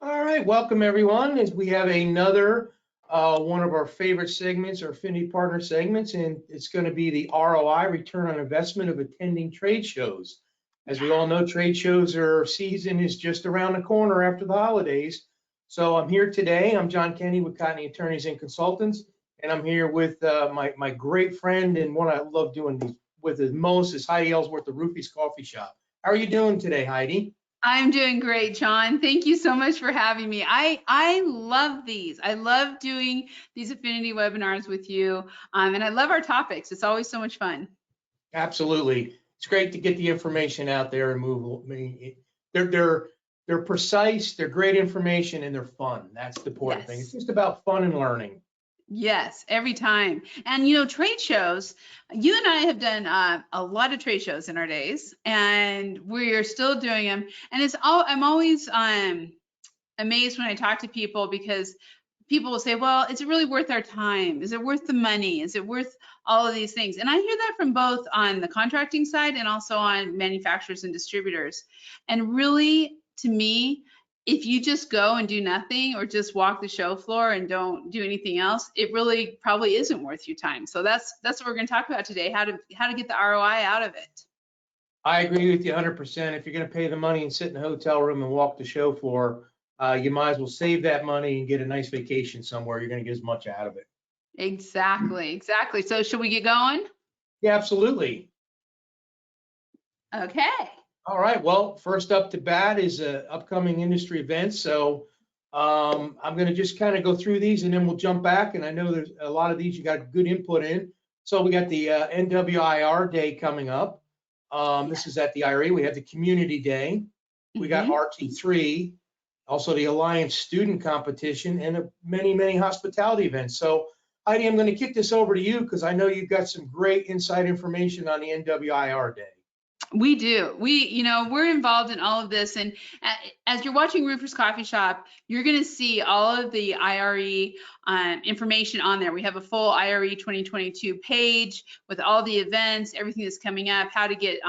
All right, welcome everyone. As we have another one of our favorite segments, our affinity partner segments, and it's going to be the ROI, return on investment of attending trade shows. As we all know, trade shows are season is just around the corner after the holidays. So I'm here today. I'm John Kenny with Cotney Attorneys and Consultants, and I'm here with my great friend and one I love doing these with the most is Heidi Ellsworth of Roofy's Coffee Shop. How are you doing today, Heidi? I'm doing great, John. Thank you so much for having me. I love these. I love doing these affinity webinars with you, and I love our topics. It's always so much fun. Absolutely. It's great to get the information out there and move. They're precise, they're great information, and they're fun. That's the important thing. It's Yes. just about fun and learning. Yes, every time. And trade shows, you and I have done a lot of trade shows in our days, and we're still doing them. And I'm always amazed when I talk to people because people will say, well, is it really worth our time? Is it worth the money? Is it worth all of these things? And I hear that from both on the contracting side and also on manufacturers and distributors. And really, to me, if you just go and do nothing or just walk the show floor and don't do anything else, it really probably isn't worth your time. So that's what we're going to talk about today, how to get the ROI out of it. I agree with you 100%. If you're going to pay the money and sit in a hotel room and walk the show floor, you might as well save that money and get a nice vacation somewhere. You're going to get as much out of it. Exactly, exactly. So should we get going? Yeah, absolutely. Okay. All right. Well, first up to bat is upcoming industry events. So I'm going to just kind of go through these and then we'll jump back. And I know there's a lot of these you got good input in. So we got the NWIR Day coming up. This is at the IRE. We have the Community Day. We got RT3, also the Alliance Student Competition, and many, many hospitality events. So Heidi, I'm going to kick this over to you because I know you've got some great inside information on the NWIR Day. We do. We're involved in all of this. And as you're watching Roofer's Coffee Shop, you're going to see all of the IRE information on there. We have a full IRE 2022 page with all the events, everything that's coming up, how to get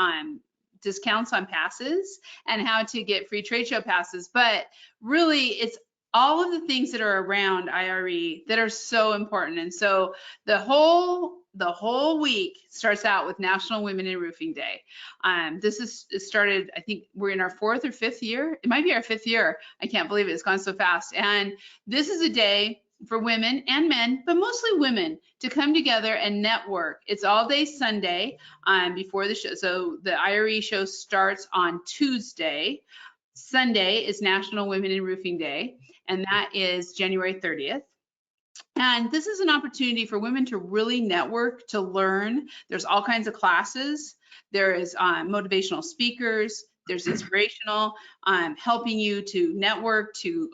discounts on passes, and how to get free trade show passes. But really, it's all of the things that are around IRE that are so important. And so the whole week starts out with National Women in Roofing Day. It started, I think we're in our 4th or 5th year. It might be our 5th year. I can't believe it. It's gone so fast. And this is a day for women and men, but mostly women, to come together and network. It's all day Sunday before the show. So the IRE show starts on Tuesday. Sunday is National Women in Roofing Day, and that is January 30th. And this is an opportunity for women to really network, to learn. There's all kinds of classes. There is motivational speakers. There's inspirational, helping you to network, to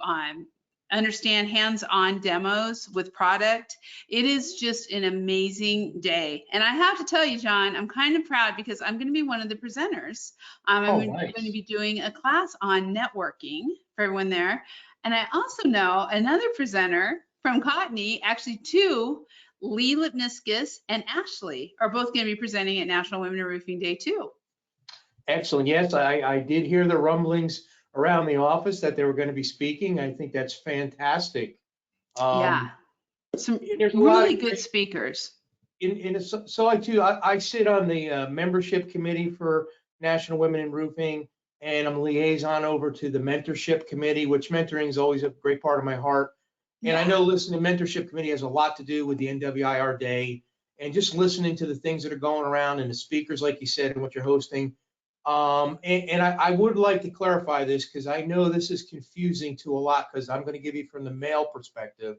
understand hands-on demos with product. It is just an amazing day. And I have to tell you, John, I'm kind of proud because I'm going to be one of the presenters. I'm Nice. going to be doing a class on networking for everyone there. And I also know another presenter from Cotney, actually two, Lee Lipniscus and Ashley, are both going to be presenting at National Women in Roofing Day too. Excellent. Yes, I did hear the rumblings around the office that they were going to be speaking. I think that's fantastic. Yeah, some There's a really lot good of, speakers. so I too, I sit on the membership committee for National Women in Roofing, and I'm liaison over to the mentorship committee, which mentoring is always a great part of my heart. And I know listening to mentorship committee has a lot to do with the NWIR Day and just listening to the things that are going around and the speakers, like you said, and what you're hosting. And I would like to clarify this because I know this is confusing to a lot because I'm going to give you from the male perspective.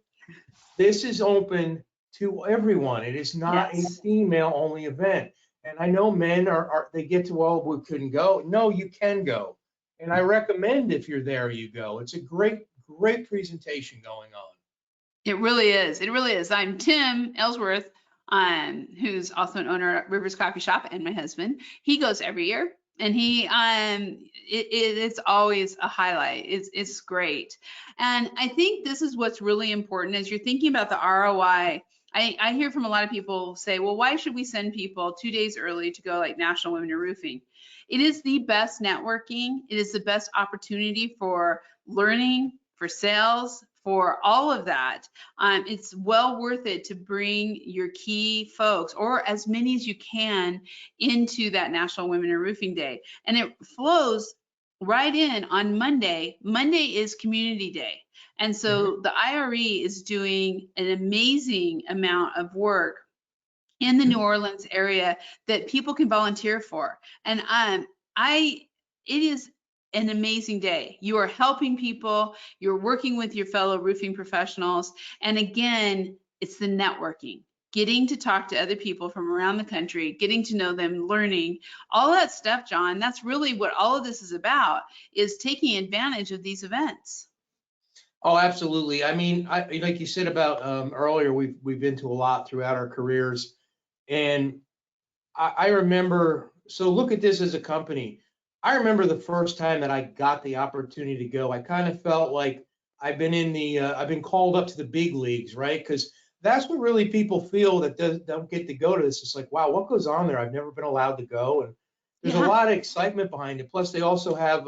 This is open to everyone. It is not a female only event. And I know men they get to, well, we couldn't go. No, you can go. And I recommend if you're there, you go. It's a great presentation going on. It really is. It really is. I'm Tim Ellsworth, who's also an owner at Rivers Coffee Shop, and my husband. He goes every year, and it's always a highlight. It's great. And I think this is what's really important as you're thinking about the ROI. I hear from a lot of people say, well, why should we send people 2 days early to go like National Women in Roofing? It is the best networking. It is the best opportunity for learning, for sales, for all of that. It's well worth it to bring your key folks, or as many as you can, into that National Women in Roofing Day. And it flows right in on Monday. Monday is Community Day. And so the IRE is doing an amazing amount of work in the New Orleans area that people can volunteer for. And it is an amazing day. You are helping people, you're working with your fellow roofing professionals. And again, it's the networking, getting to talk to other people from around the country, getting to know them, learning, all that stuff, John. That's really what all of this is about, is taking advantage of these events. Oh, absolutely. I mean, like you said about earlier, we've been to a lot throughout our careers. And I remember, so look at this as a company. I remember the first time that I got the opportunity to go, I kind of felt like I've been called up to the big leagues, right? Because that's what really people feel that don't get to go to this. It's like, wow, what goes on there? I've never been allowed to go. And there's a lot of excitement behind it. Plus, they also have,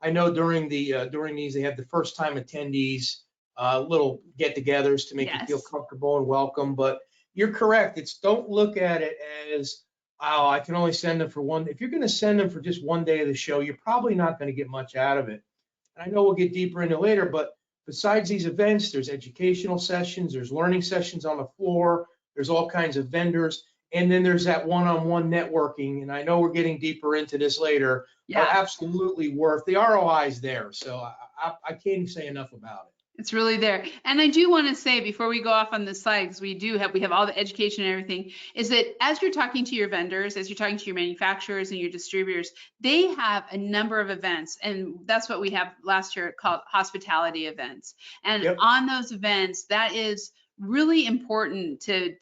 I know during these, they have the first time attendees, little get-togethers to make you feel comfortable and welcome. But you're correct. Don't look at it as, oh, I can only send them for one. If you're going to send them for just one day of the show, you're probably not going to get much out of it. And I know we'll get deeper into later, but besides these events, there's educational sessions, there's learning sessions on the floor, there's all kinds of vendors, and then there's that one-on-one networking. And I know we're getting deeper into this later, but absolutely worth, the ROI is there. So I can't say enough about it. It's really there. And I do want to say, before we go off on this slide, because we have all the education and everything, is that as you're talking to your vendors, as you're talking to your manufacturers and your distributors, they have a number of events. And that's what we have last year called hospitality events. And on those events, that is really important to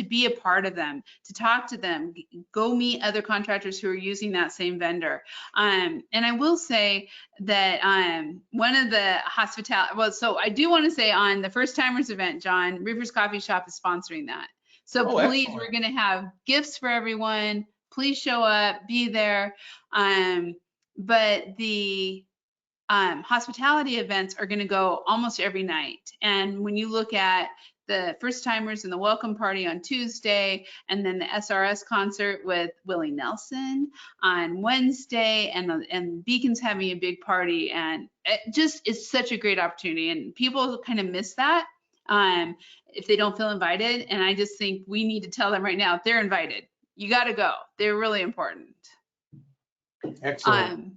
be a part of them, to talk to them, go meet other contractors who are using that same vendor. And I will say that one of the hospitality, so I do want to say on the First Timers event, John, Roofers Coffee Shop is sponsoring that. So please, we're going to have gifts for everyone. Please show up, be there. But the hospitality events are going to go almost every night. And when you look at the First Timers and the welcome party on Tuesday, and then the SRS concert with Willie Nelson on Wednesday, and Beacon's having a big party, and it's such a great opportunity, and people kind of miss that if they don't feel invited. And I just think we need to tell them right now, they're invited. You got to go. They're really important. Excellent.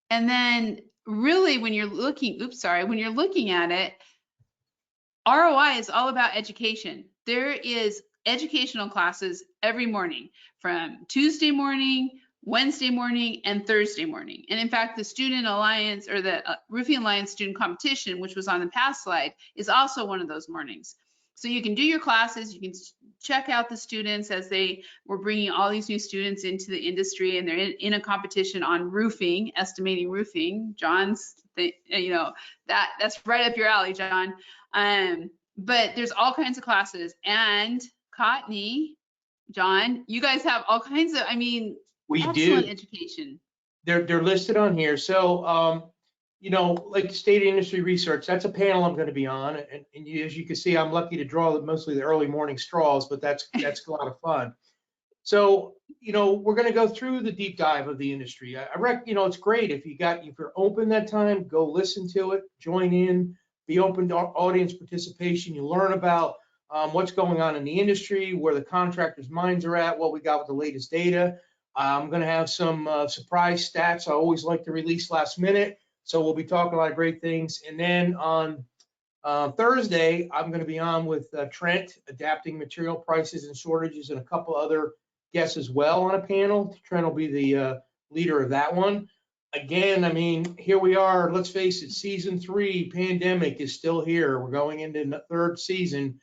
And then really, when you're looking at it, ROI is all about education. There is educational classes every morning, from Tuesday morning, Wednesday morning, and Thursday morning. And in fact, the Student Alliance, or the Roofing Alliance Student Competition, which was on the past slide, is also one of those mornings. So you can do your classes, you can check out the students as they were bringing all these new students into the industry, and they're in a competition on roofing, estimating roofing. John's, that's right up your alley, John. But there's all kinds of classes, and Cotney, John, you guys have all kinds of, excellent education. They're listed on here. So, like state industry research, that's a panel I'm going to be on. And as you can see, I'm lucky to draw mostly the early morning straws, but that's a lot of fun. So, we're going to go through the deep dive of the industry. It's great if you're open that time, go listen to it, join in, be open to audience participation. You learn about what's going on in the industry, where the contractors' minds are at, what we got with the latest data. I'm going to have some surprise stats I always like to release last minute. So we'll be talking a lot of great things. And then on Thursday, I'm going to be on with Trent, adapting material prices and shortages, and a couple other guests as well on a panel. Trent will be the leader of that one. Again, here we are. Let's face it, season 3, pandemic is still here. We're going into the 3rd season.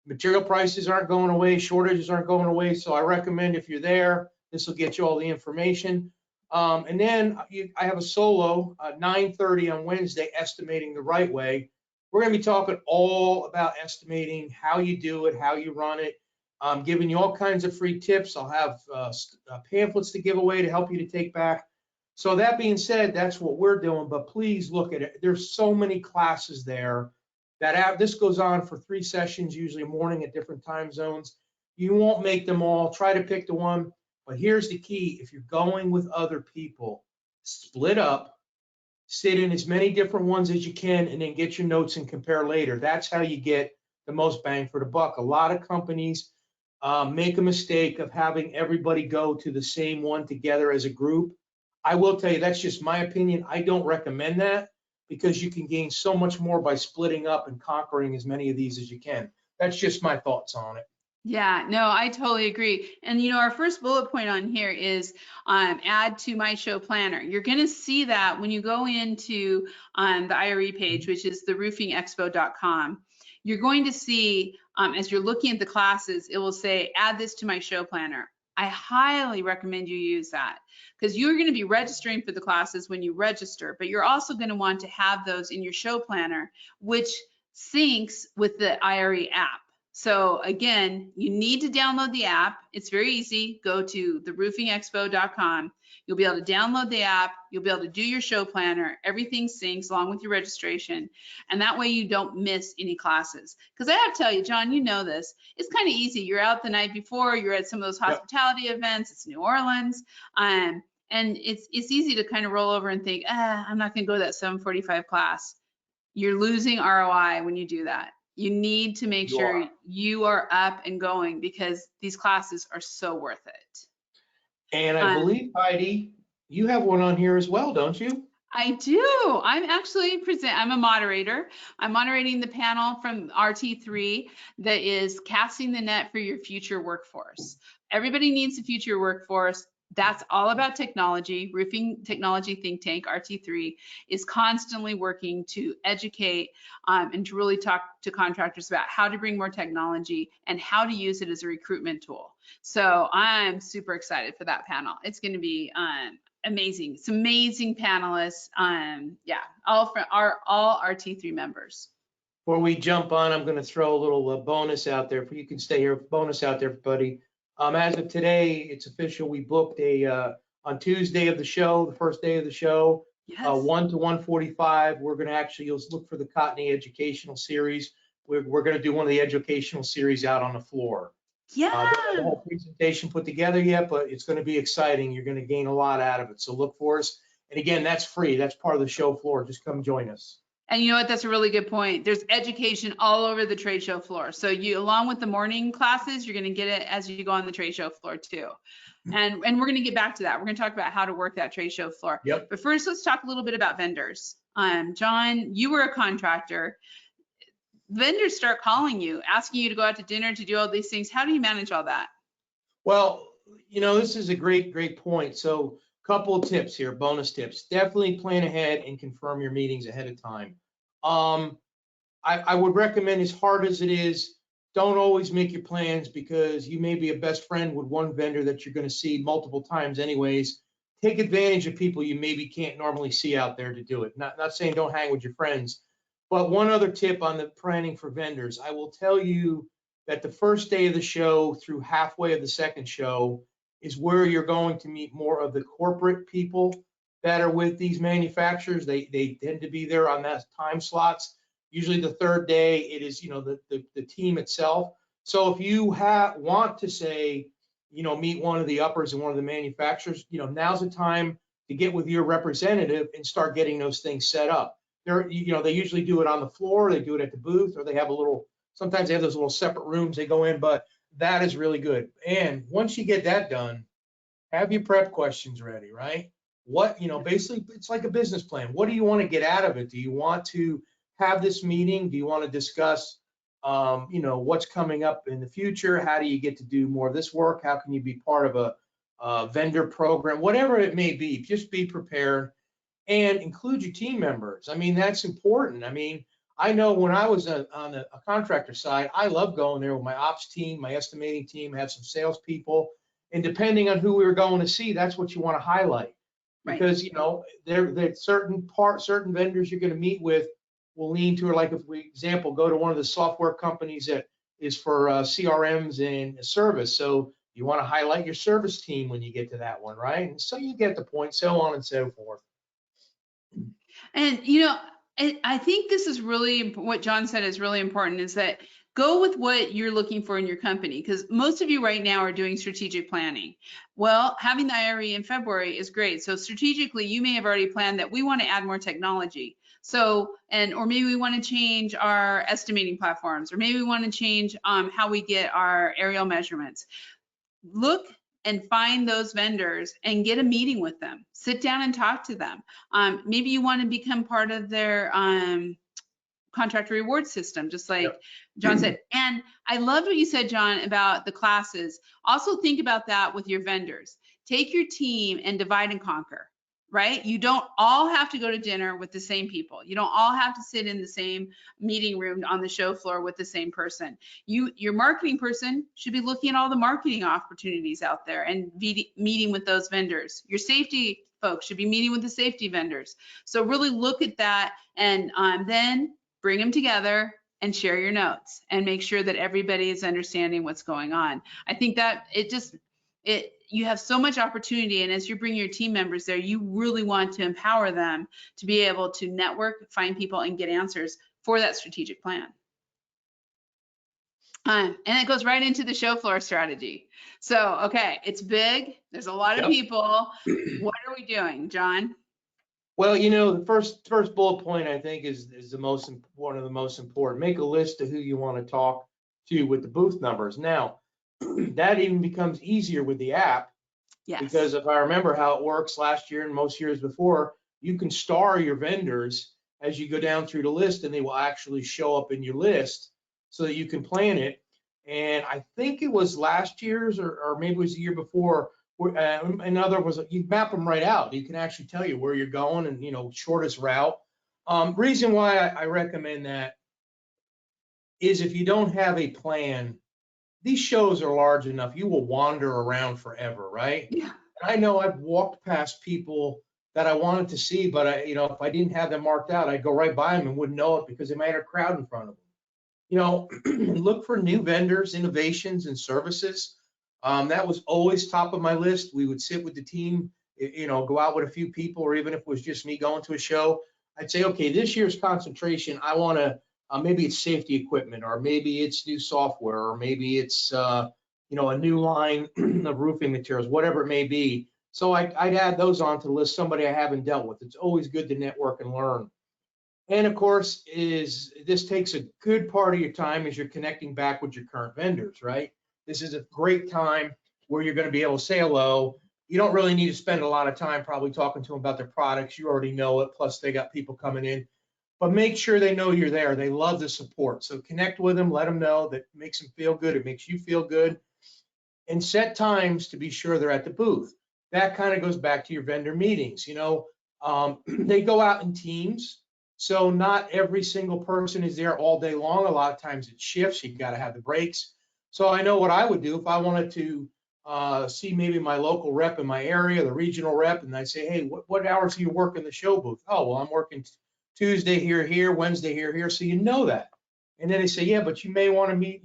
Material prices aren't going away. Shortages aren't going away. So I recommend, if you're there, this will get you all the information. And then I have a solo, 9:30 on Wednesday, Estimating the Right Way. We're going to be talking all about estimating, how you do it, how you run it. I'm giving you all kinds of free tips. I'll have pamphlets to give away to help you to take back. So that being said, that's what we're doing, but please look at it. There's so many classes there that this goes on for 3 sessions, usually morning at different time zones. You won't make them all. Try to pick the one, but here's the key. If you're going with other people, split up, sit in as many different ones as you can, and then get your notes and compare later. That's how you get the most bang for the buck. A lot of companies make a mistake of having everybody go to the same one together as a group. I will tell you, that's just my opinion. I don't recommend that because you can gain so much more by splitting up and conquering as many of these as you can. That's just my thoughts on it. Yeah, no, I totally agree. And our first bullet point on here is add to my show planner. You're going to see that when you go into the IRE page, which is theroofingexpo.com. You're going to see as you're looking at the classes, it will say add this to my show planner. I highly recommend you use that because you're going to be registering for the classes when you register, but you're also going to want to have those in your show planner, which syncs with the IRE app. So again, you need to download the app. It's very easy. Go to theroofingexpo.com. You'll be able to download the app. You'll be able to do your show planner. Everything syncs along with your registration. And that way you don't miss any classes. Because I have to tell you, John, you know this. It's kind of easy. You're out the night before. You're at some of those hospitality events. It's New Orleans. And it's easy to kind of roll over and think, I'm not going to go to that 7:45 class. You're losing ROI when you do that. You need to make sure you are up and going because these classes are so worth it. And I believe, Heidi, you have one on here as well, don't you? I do. I'm actually I'm a moderator. I'm moderating the panel from RT3 that is casting the net for your future workforce. Everybody needs a future workforce. That's all about technology. Roofing Technology Think Tank, RT3, is constantly working to educate and to really talk to contractors about how to bring more technology and how to use it as a recruitment tool. So I'm super excited for that panel. It's going to be amazing. It's amazing panelists. All RT3 members. Before we jump on, I'm going to throw a little bonus out there. You can stay here. Bonus out there, everybody. As of today, it's official. We booked on Tuesday of the show, the first day of the show, 1 to 1:45. We're going to actually look for the Cotney educational series. We're going to do one of the educational series out on the floor. Yeah. Don't have the whole presentation put together yet, but it's going to be exciting. You're going to gain a lot out of it. So look for us. And again, that's free. That's part of the show floor. Just come join us. And you know what? That's a really good point. There's education all over the trade show floor. So along with the morning classes, you're going to get it as you go on the trade show floor too. And we're going to get back to that. We're going to talk about how to work that trade show floor. Yep. But first, let's talk a little bit about vendors. John, you were a contractor. Vendors start calling you, asking you to go out to dinner, to do all these things. How do you manage all that? Well, this is a great point. So couple of tips here, bonus tips. Definitely plan ahead and confirm your meetings ahead of time. I would recommend, as hard as it is, don't always make your plans because you may be a best friend with one vendor that you're going to see multiple times anyways. Take advantage of people you maybe can't normally see out there to do it. Not saying don't hang with your friends, but one other tip on the planning for vendors. I will tell you that the first day of the show through halfway of the second show is where you're going to meet more of the corporate people that are with these manufacturers. They tend to be there on that time slots. Usually the third day, it is, the team itself. So if you want to say, meet one of the uppers and one of the manufacturers, now's the time to get with your representative and start getting those things set up. They usually do it on the floor, they do it at the booth, or they have sometimes they have those little separate rooms they go in, but that is really good. And once you get that done, have your prep questions ready, right? Basically it's like a business plan. What do you want to get out of it? Do you want to have this meeting? Do you want to discuss, what's coming up in the future? How do you get to do more of this work? How can you be part of a vendor program? Whatever it may be, just be prepared and include your team members. I mean, that's important. I mean, I know when I was on a contractor side, I love going there with my ops team, my estimating team, have some salespeople, and depending on who we were going to see, that's what you want to highlight. Right. Because there's certain vendors you're going to meet with will lean to, like if we example go to one of the software companies that is for CRMs and service. So You want to highlight your service team when you get to that one, right? And so you get the point, so on and so forth. And I think this is really what John said is really important, is that go with what you're looking for in your company, because most of you right now are doing strategic planning. Well, having the IRE in February is great. So strategically, you may have already planned that we want to add more technology. So, or maybe we want to change our estimating platforms, or maybe we want to change how we get our aerial measurements. Look and find those vendors and get a meeting with them. Sit down and talk to them. Maybe you want to become part of their contract reward system, just like John said. And I loved what you said, John, about the classes. Also think about that with your vendors. Take your team and divide and conquer, right? You don't all have to go to dinner with the same people. You don't all have to sit in the same meeting room on the show floor with the same person. Your marketing person should be looking at all the marketing opportunities out there and meeting with those vendors. Your safety folks should be meeting with the safety vendors. So really look at that, and then bring them together and share your notes and make sure that everybody is understanding what's going on. I think that you have so much opportunity, and as you bring your team members there, you really want to empower them to be able to network, find people, and get answers for that strategic plan. And it goes right into the show floor strategy. So, okay, it's big. There's a lot of people. What are we doing, John? Well, the first bullet point, I think, is one of the most important. Make a list of who you want to talk to with the booth numbers. Now, that even becomes easier with the app. Yes. Because if I remember how it works last year and most years before, you can star your vendors as you go down through the list, and they will actually show up in your list so that you can plan it. And I think it was last year's, or maybe it was the year before. In other words, you map them right out. You can actually tell you where you're going and, shortest route. Reason why I recommend that is if you don't have a plan, these shows are large enough, you will wander around forever, right? Yeah. And I know I've walked past people that I wanted to see, but if I didn't have them marked out, I'd go right by them and wouldn't know it because they might have a crowd in front of them. Look for new vendors, innovations, and services. That was always top of my list. We would sit with the team, go out with a few people, or even if it was just me going to a show, I'd say, okay, this year's concentration, I want to, maybe it's safety equipment, or maybe it's new software, or maybe it's, a new line of roofing materials, whatever it may be. So I'd add those onto the list, somebody I haven't dealt with. It's always good to network and learn. And of course, this takes a good part of your time as you're connecting back with your current vendors, right? This is a great time where you're going to be able to say hello. You don't really need to spend a lot of time probably talking to them about their products. You already know it. Plus, they got people coming in. But make sure they know you're there. They love the support. So connect with them. Let them know. That makes them feel good. It makes you feel good. And set times to be sure they're at the booth. That kind of goes back to your vendor meetings. They go out in teams. So not every single person is there all day long. A lot of times it shifts. You got to have the breaks. So I know what I would do if I wanted to see maybe my local rep in my area, the regional rep, and I say, hey, what hours do you work in the show booth? Oh, well, I'm working Tuesday here, Wednesday here. So you know that. And then they say, yeah, but you may want to meet,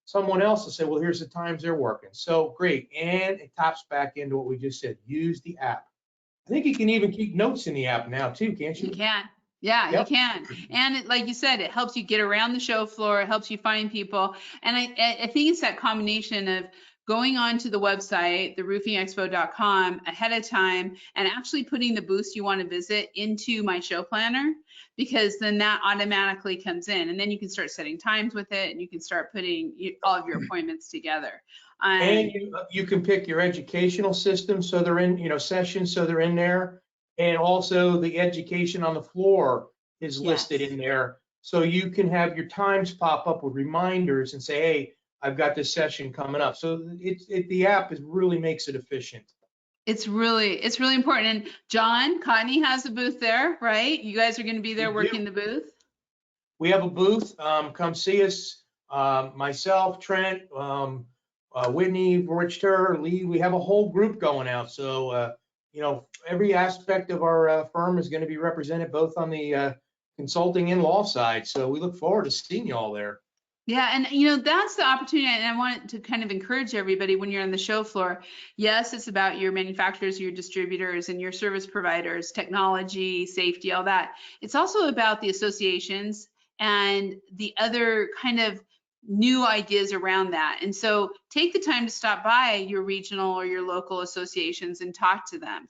someone else and say, well, here's the times they're working. So great. And it tops back into what we just said. Use the app. I think you can even keep notes in the app now too, can't you? You can. Yeah, yep. You can. And like you said, it helps you get around the show floor. It helps you find people. And I think it's that combination of going onto the website, theroofingexpo.com, ahead of time, and actually putting the booths you want to visit into my show planner, because then that automatically comes in, and then you can start setting times with it, and you can start putting all of your appointments together. And you can pick your educational system, so they're in, sessions, so they're in there. And also the education on the floor is listed in there. So you can have your times pop up with reminders and say, hey, I've got this session coming up. So the app really makes it efficient. It's really important. And John, Cotney has a booth there, right? You guys are going to be there working the booth? We have a booth. Come see us. Myself, Trent, Whitney, Richter, Lee, we have a whole group going out. So, every aspect of our firm is going to be represented both on the consulting and law side. So we look forward to seeing you all there. Yeah, and you know, that's the opportunity, and I want to kind of encourage everybody when you're on the show floor. Yes, it's about your manufacturers, your distributors, and your service providers, technology, safety, all that. It's also about the associations and the other kind of new ideas around that. And so take the time to stop by your regional or your local associations and talk to them.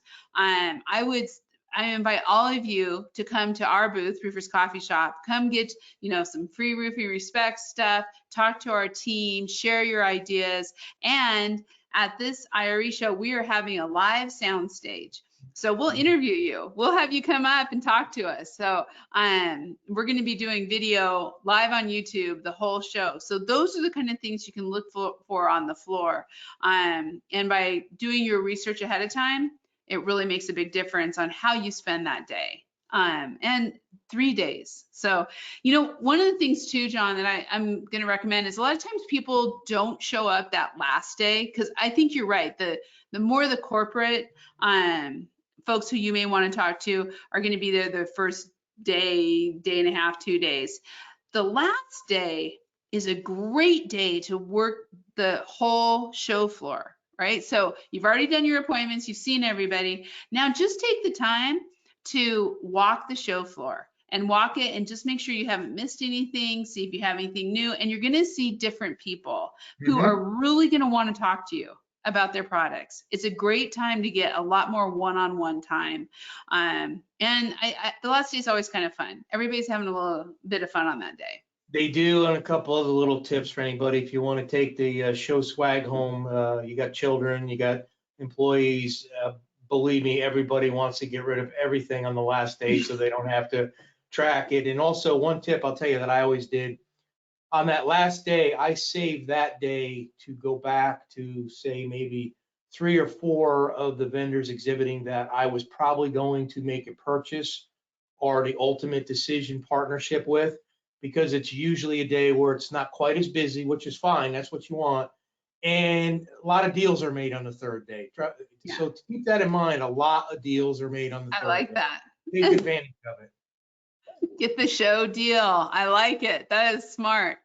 I invite all of you to come to our booth, Roofers Coffee Shop. Come get, you know, some free roofing respect stuff, talk to our team, share your ideas. And at this IRE show, we are having a live sound stage. So we'll interview you. We'll have you come up and talk to us. So we're going to be doing video live on YouTube the whole show. So those are the kind of things you can look for on the floor. And by doing your research ahead of time, it really makes a big difference on how you spend that day. And 3 days. So, you know, one of the things too, John, that I'm going to recommend is a lot of times people don't show up that last day, because I think you're right. The more the corporate folks who you may want to talk to are going to be there the first day, day and a half, 2 days. The last day is a great day to work the whole show floor, right? So you've already done your appointments, you've seen everybody. Now just take the time to walk the show floor and walk it and just make sure you haven't missed anything, see if you have anything new, and you're going to see different people who are really going to want to talk to you about their products. It's a great time to get a lot more one-on-one time. And the last day is always kind of fun. Everybody's having a little bit of fun on that day. They do, and a couple other little tips for anybody. If you want to take the show swag home, you got children, you got employees. Believe me, everybody wants to get rid of everything on the last day so they don't have to track it. And also, one tip I'll tell you that I always did on that last day, I saved that day to go back to, say, maybe 3 or 4 of the vendors exhibiting that I was probably going to make a purchase or the ultimate decision partnership with, because it's usually a day where it's not quite as busy, which is fine. That's what you want. And a lot of deals are made on the third day. Yeah. So to keep that in mind, a lot of deals are made on the third I like day. that. Take advantage of it. Get the show deal. I like it. That is smart.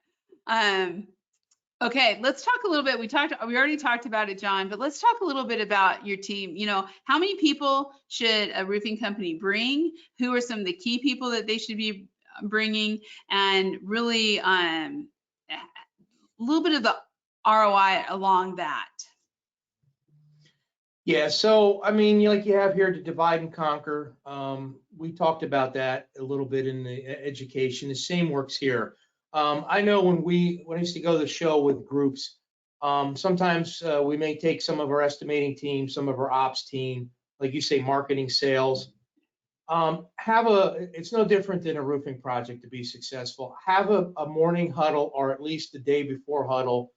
Okay, let's talk a little bit. We already talked about it, John, but let's talk a little bit about your team. You know, how many people should a roofing company bring? Who are some of the key people that they should be bringing? And really a little bit of the ROI along that. Yeah, so I mean, like you have here to divide and conquer. We talked about that a little bit in the education. The same works here. I know when I used to go to the show with groups, sometimes we may take some of our estimating team, some of our ops team, like you say, marketing, sales. It's no different than a roofing project to be successful. Have a morning huddle, or at least the day before huddle.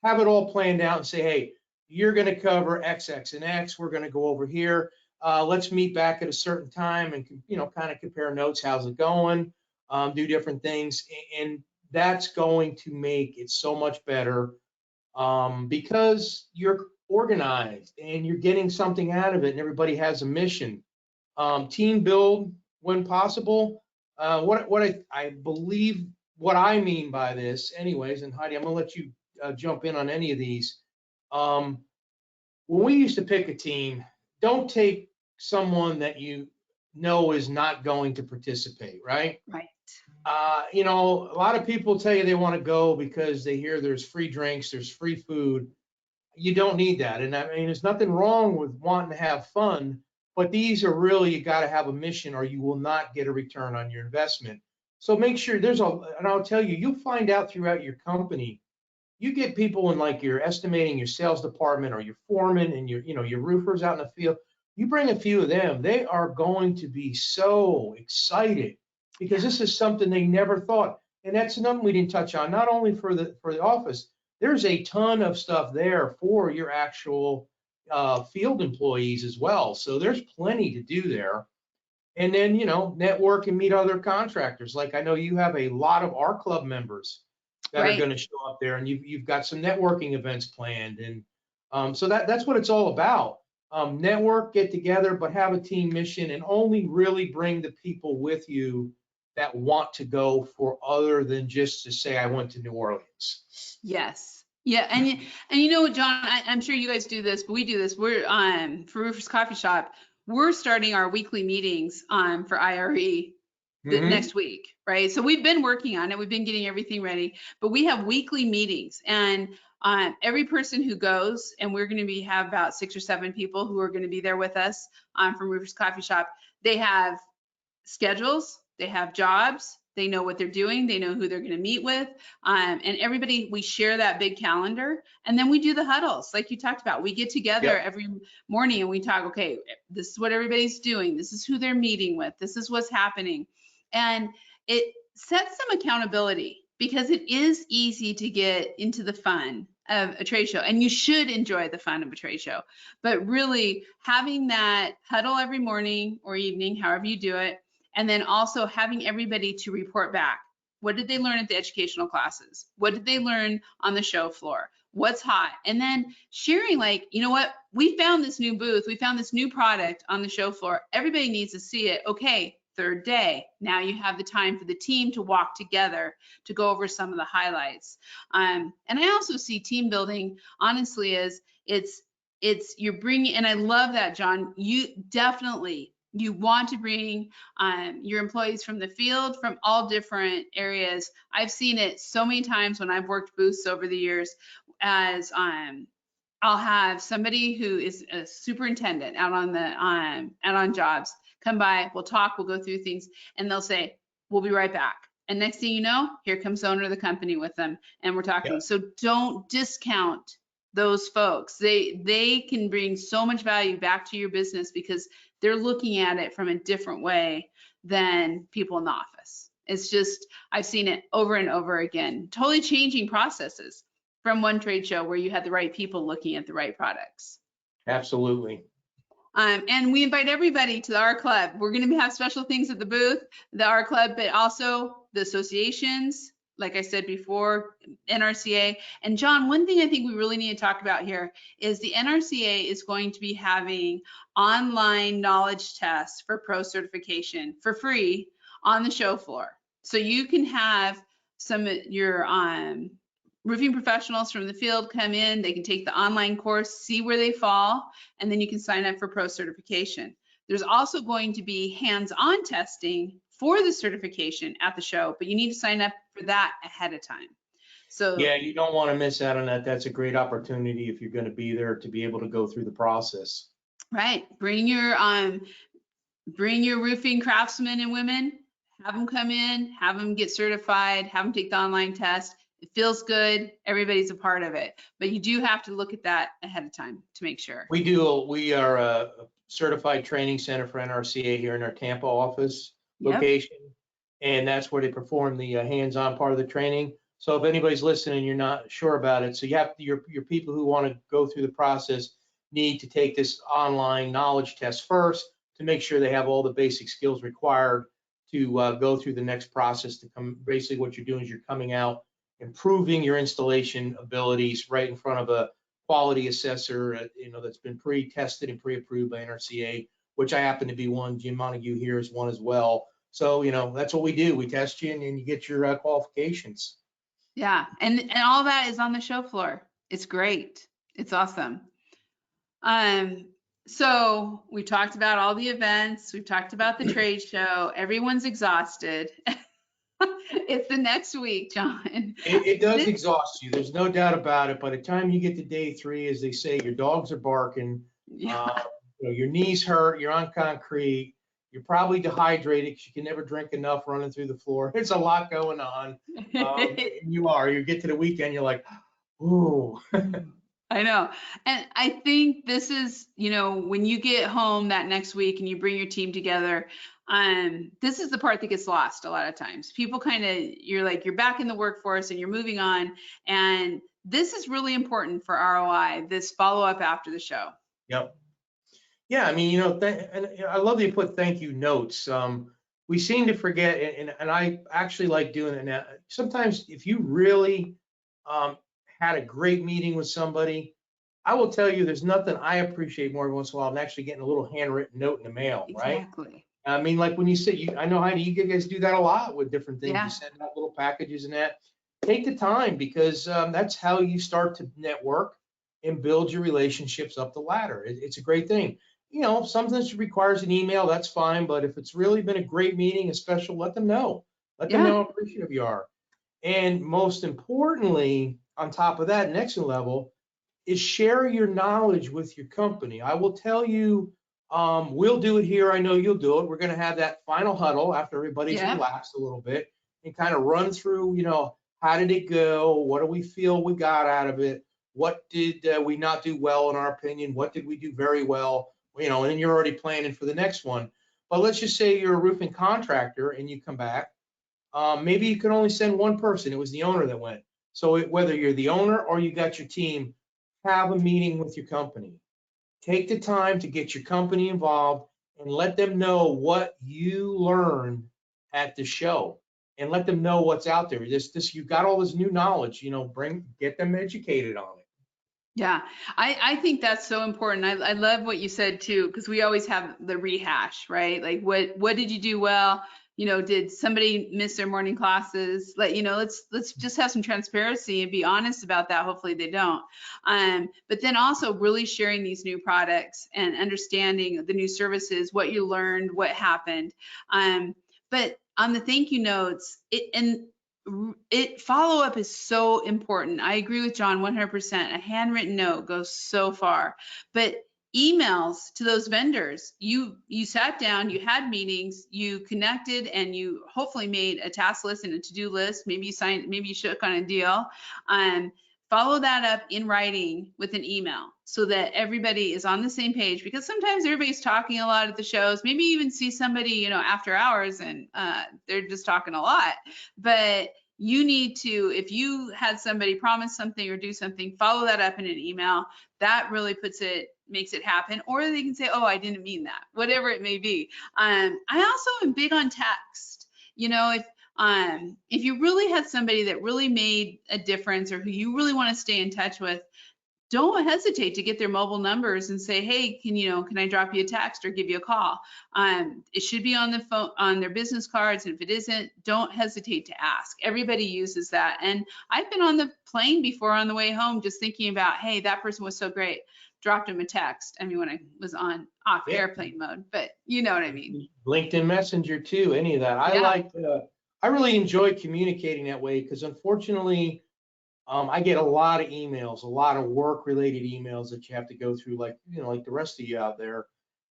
Have it all planned out and say, hey, you're going to cover X, X, and X. We're going to go over here. Let's meet back at a certain time and, you know, kind of compare notes. How's it going? Do different things. And that's going to make it so much better because you're organized and you're getting something out of it and everybody has a mission. Team build when possible. What I believe, what I mean by this anyways, and Heidi, I'm going to let you jump in on any of these. When we used to pick a team, don't take someone that you know is not going to participate, right? Right. You know, a lot of people tell you they want to go because they hear there's free drinks, there's free food. You don't need that. And I mean, there's nothing wrong with wanting to have fun, but these are really, you got to have a mission or you will not get a return on your investment. So make sure and I'll tell you, you'll find out throughout your company. You get people in like your estimating, your sales department, or your foreman and your roofers out in the field. You bring a few of them, they are going to be so excited because this is something they never thought. And that's something we didn't touch on, not only for the office. There's a ton of stuff there for your actual field employees as well. So there's plenty to do there. And then, you know, network and meet other contractors. Like I know you have a lot of our club members that are going to show up there, and you've got some networking events planned. And so that's what it's all about. Network, get together, but have a team mission and only really bring the people with you that want to go for other than just to say, I went to New Orleans. Yes. Yeah. And you know what, John, I'm sure you guys do this, but we do this. We're for Roofers Coffee Shop, we're starting our weekly meetings for IRE the next week, right? So we've been working on it. We've been getting everything ready, but we have weekly meetings, and every person who goes, and we're going to have about 6 or 7 people who are going to be there with us from Roofers Coffee Shop. They have schedules, they have jobs, they know what they're doing, they know who they're going to meet with, and everybody, we share that big calendar, and then we do the huddles like you talked about. We get together every morning and we talk, okay, this is what everybody's doing, this is who they're meeting with, this is what's happening. And it sets some accountability, because it is easy to get into the fun of a trade show, and you should enjoy the fun of a trade show. But really having that huddle every morning or evening, however you do it, and then also having everybody to report back. What did they learn at the educational classes? What did they learn on the show floor? What's hot? And then sharing, like, you know what? We found this new booth. We found this new product on the show floor. Everybody needs to see it. Okay, third day. Now you have the time for the team to walk together to go over some of the highlights. And I also see team building, honestly, as it's you're bringing, and I love that, John, you definitely, you want to bring your employees from the field, from all different areas. I've seen it so many times when I've worked booths over the years, as I'll have somebody who is a superintendent out on jobs come by, we'll talk, we'll go through things, and they'll say, we'll be right back. And next thing you know, here comes the owner of the company with them, and we're talking. So don't discount those folks. They can bring so much value back to your business, because they're looking at it from a different way than people in the office. It's just, I've seen it over and over again, totally changing processes from one trade show where you had the right people looking at the right products. Absolutely. And we invite everybody to our club. We're going to have special things at the booth, the R Club, but also the associations, like I said before, NRCA. And John, one thing I think we really need to talk about here is the NRCA is going to be having online knowledge tests for pro certification for free on the show floor. So you can have some of your roofing professionals from the field come in, they can take the online course, see where they fall, and then you can sign up for pro certification. There's also going to be hands-on testing for the certification at the show, but you need to sign up for that ahead of time. So yeah, you don't want to miss out on that. That's a great opportunity if you're going to be there to be able to go through the process. Right. Bring your roofing craftsmen and women, have them come in, have them get certified, have them take the online test. It feels good. Everybody's a part of it, but you do have to look at that ahead of time to make sure. We do. We are a certified training center for NRCA here in our Tampa office location, and that's where they perform the hands-on part of the training. So if anybody's listening, you're not sure about it, so you have to, your people who want to go through the process need to take this online knowledge test first to make sure they have all the basic skills required to go through the next process. To come, basically what you're doing is you're coming out, improving your installation abilities right in front of a quality assessor, that's been pre-tested and pre-approved by NRCA, which I happen to be one. Jim Montague here is one as well. So, that's what we do. We test you, and then you get your qualifications. Yeah, and all that is on the show floor. It's great. It's awesome. So we talked about all the events. We've talked about the trade show. Everyone's exhausted. It's the next week, John. It does exhaust you. There's no doubt about it. By the time you get to day 3, as they say, your dogs are barking. Your knees hurt. You're on concrete. You're probably dehydrated because you can never drink enough running through the floor. There's a lot going on. You get to the weekend, you're like, ooh. I know. And I think this is, when you get home that next week and you bring your team together, this is the part that gets lost a lot of times. People you're back in the workforce and you're moving on. And this is really important for ROI, this follow-up after the show. Yep. Yeah, I mean, and I love that you put thank you notes. We seem to forget, and I actually like doing it now. Sometimes if you really had a great meeting with somebody, I will tell you there's nothing I appreciate more once in a while than actually getting a little handwritten note in the mail, right? Exactly. I mean, like when you say, I know, Heidi, you guys do that a lot with different things. Yeah. You send out little packages and that. Take the time, because that's how you start to network and build your relationships up the ladder. It's a great thing. You know, something that requires an email, that's fine. But if it's really been a great meeting, a special, let them know. Let them Yeah. know how appreciative you are. And most importantly, on top of that, next level is share your knowledge with your company. I will tell you, we'll do it here. I know you'll do it. We're going to have that final huddle after everybody's Yeah. relaxed a little bit and kind of run through, how did it go? What do we feel we got out of it? What did we not do well, in our opinion? What did we do very well? And then you're already planning for the next one. But let's just say you're a roofing contractor and you come back. Maybe you can only send one person. It was the owner that went. So whether you're the owner or you got your team, have a meeting with your company. Take the time to get your company involved and let them know what you learned at the show, and let them know what's out there. You've got all this new knowledge, get them educated on it. Yeah, I think that's so important. I love what you said too, because we always have the rehash, right? Like what did you do well? Did somebody miss their morning classes? Let's just have some transparency and be honest about that. Hopefully they don't. But then also really sharing these new products and understanding the new services, what you learned, what happened. But on the thank you notes, follow up is so important. I agree with John 100%. A handwritten note goes so far. But emails to those vendors, you sat down, you had meetings, you connected, and you hopefully made a task list and a to-do list. Maybe you shook on a deal. Follow that up in writing with an email so that everybody is on the same page, because sometimes everybody's talking a lot at the shows. Maybe you even see somebody, after hours, and they're just talking a lot. But you need to, if you had somebody promise something or do something, follow that up in an email. That really makes it happen. Or they can say, oh, I didn't mean that, whatever it may be. I also am big on text. If you really had somebody that really made a difference, or who you really want to stay in touch with, don't hesitate to get their mobile numbers and say, hey, can I drop you a text or give you a call? It should be on the phone, on their business cards. And if it isn't, don't hesitate to ask. Everybody uses that. And I've been on the plane before on the way home, just thinking about, hey, that person was so great. Dropped him a text. I mean, when I was off airplane mode, but you know what I mean. LinkedIn Messenger too, any of that. I really enjoy communicating that way, because unfortunately, I get a lot of emails, a lot of work-related emails that you have to go through, like the rest of you out there.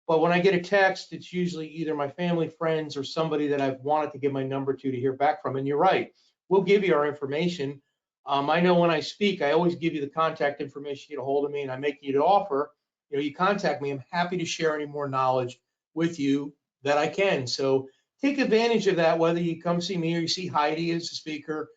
But when I get a text, it's usually either my family, friends, or somebody that I've wanted to give my number to hear back from. And you're right, we'll give you our information. I know when I speak, I always give you the contact information to get a hold of me, and I make you an offer. You contact me. I'm happy to share any more knowledge with you that I can. So take advantage of that, whether you come see me or you see Heidi as a speaker.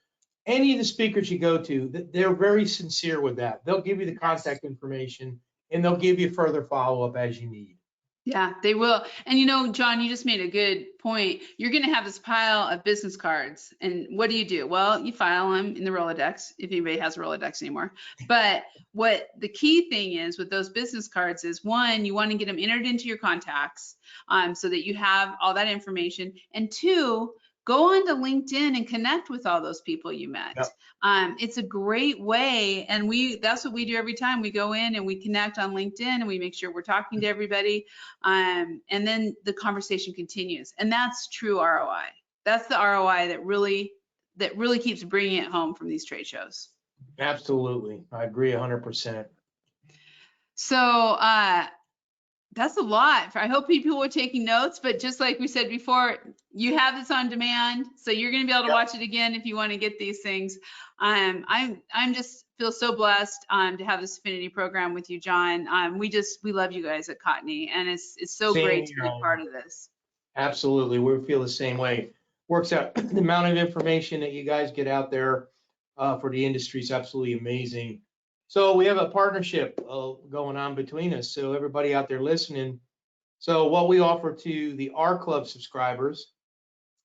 Any of the speakers you go to, they're very sincere with that. They'll give you the contact information, and they'll give you further follow-up as you need. Yeah, they will. And John, you just made a good point. You're going to have this pile of business cards. And what do? Well, you file them in the Rolodex, if anybody has a Rolodex anymore. But what the key thing is with those business cards is, one, you want to get them entered into your contacts so that you have all that information. And two, go on to LinkedIn and connect with all those people you met. Yep. It's a great way. And that's what we do every time. We go in and we connect on LinkedIn, and we make sure we're talking to everybody. And then the conversation continues. And that's true ROI. That's the ROI that really keeps bringing it home from these trade shows. Absolutely. I agree 100%. So that's a lot. I hope people were taking notes, but just like we said before, you have this on demand, so you're going to be able to watch it again if you want to get these things. I'm just feel so blessed to have this affinity program with you, John. We love you guys at Cotney, and it's so great to be part of this. Absolutely, we feel the same way. Works out. The amount of information that you guys get out there for the industry is absolutely amazing. So we have a partnership going on between us. So everybody out there listening, so what we offer to the R Club subscribers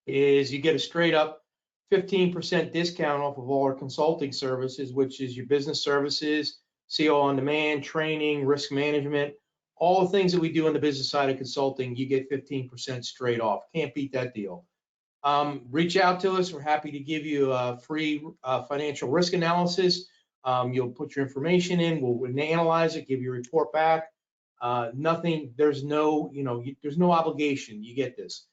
is you get a straight up 15% discount off of all our consulting services, which is your business services, CO on demand, training, risk management, all the things that we do on the business side of consulting, you get 15% straight off. Can't beat that deal. Reach out to us. We're happy to give you a free financial risk analysis. You'll put your information in, we'll analyze it, give you a report back. Nothing, there's no, there's no obligation. You get this.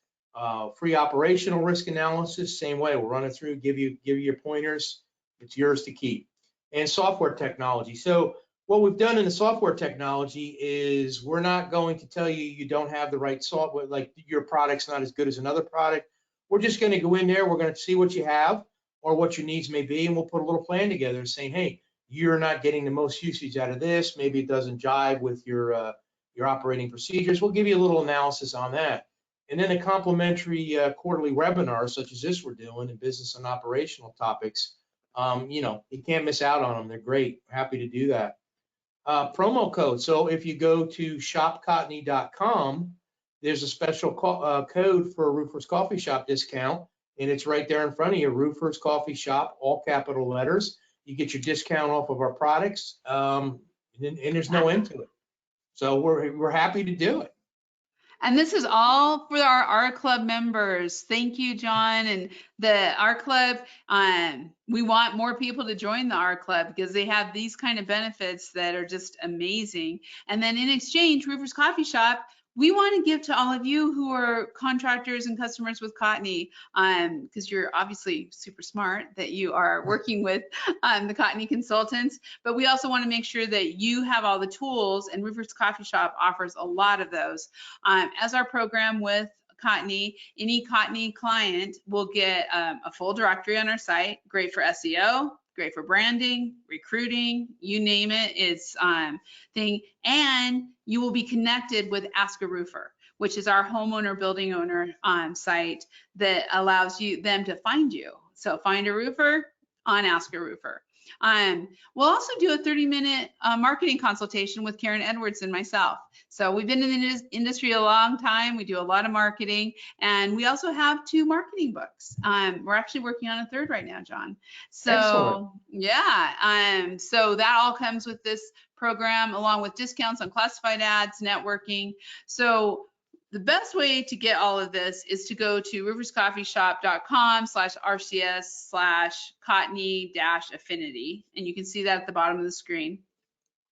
Free operational risk analysis, same way. We'll run it through, give you your pointers. It's yours to keep. And software technology. So what we've done in the software technology is we're not going to tell you you don't have the right software, like your product's not as good as another product. We're just going to go in there. We're going to see what you have or what your needs may be, and we'll put a little plan together saying, hey, you're not getting the most usage out of this. Maybe it doesn't jive with your operating procedures. We'll give you a little analysis on that. And then a complimentary quarterly webinar such as this we're doing in business and operational topics. You can't miss out on them. They're great. Happy to do that. Promo code. So if you go to shopcotney.com, there's a special code for a Roofers Coffee Shop discount, and it's right there in front of you. Roofers Coffee Shop, all capital letters. You get your discount off of our products, and there's no end to it. So we're happy to do it. And this is all for our club members. Thank you, John. And our club, we want more people to join the R Club because they have these kind of benefits that are just amazing. And then in exchange, Roofers Coffee Shop, we want to give to all of you who are contractors and customers with Cotney, because you're obviously super smart that you are working with the Cotney consultants, but we also want to make sure that you have all the tools, and Roofers Coffee Shop offers a lot of those. As our program with Cotney, any Cotney client will get a full directory on our site, great for SEO, great for branding, recruiting, you name it, it's thing. And you will be connected with Ask a Roofer, which is our homeowner building owner site that allows them to find you. So find a roofer on Ask a Roofer. We'll also do a 30-minute marketing consultation with Karen Edwards and myself. So we've been in the industry a long time. We do a lot of marketing, and we also have 2 marketing books. We're actually working on a 3rd right now, John. So excellent. Yeah, so that all comes with this program, along with discounts on classified ads, networking. So the best way to get all of this is to go to riverscoffeeshop.com/RCS/Cotney-affinity, and you can see that at the bottom of the screen,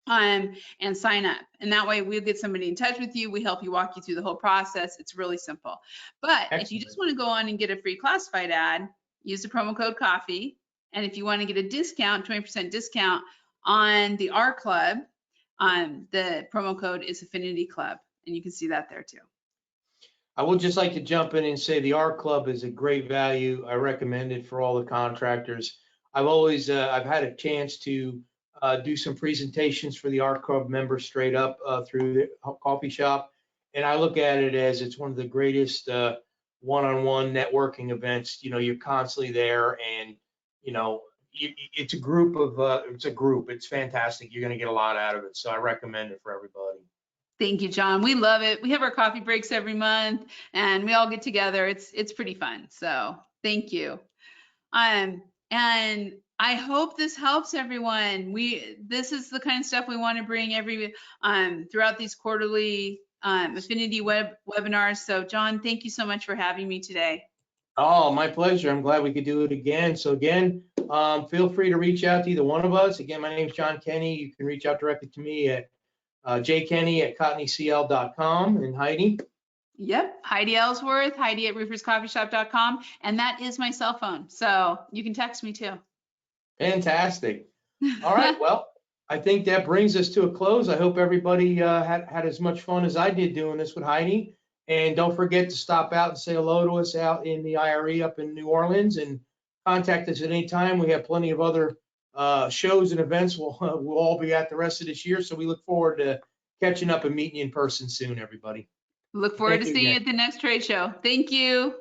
and sign up. And that way we'll get somebody in touch with you. We help you, walk you through the whole process. It's really simple. But excellent. If you just want to go on and get a free classified ad, use the promo code COFFEE. And if you want to get a discount, 20% discount on the R Club, the promo code is Affinity Club, and you can see that there too. I would just like to jump in and say the R Club is a great value. I recommend it for all the contractors. I've always, I've had a chance to do some presentations for the R Club members straight up through the coffee shop. And I look at it as it's one of the greatest one-on-one networking events. You're constantly there, and, it's a group of, it's fantastic. You're going to get a lot out of it. So I recommend it for everybody. Thank you, John. We love it. We have our coffee breaks every month, and we all get together. It's pretty fun. So thank you. And I hope this helps everyone. This is the kind of stuff we want to bring throughout these quarterly Affinity webinars. So John, thank you so much for having me today. Oh, my pleasure. I'm glad we could do it again. So again, feel free to reach out to either one of us. Again, my name is John Kenny. You can reach out directly to me at jkenny@cotneycl.com, and Heidi? Yep, Heidi Ellsworth, Heidi at rooferscoffeeshop.com, and that is my cell phone, so you can text me too. Fantastic. All right, well, I think that brings us to a close. I hope everybody had as much fun as I did doing this with Heidi, and don't forget to stop out and say hello to us out in the IRE up in New Orleans, and contact us at any time. We have plenty of other shows and events we'll all be at the rest of this year. So we look forward to catching up and meeting you in person soon, everybody. Look forward to seeing you at the next trade show. Thank you.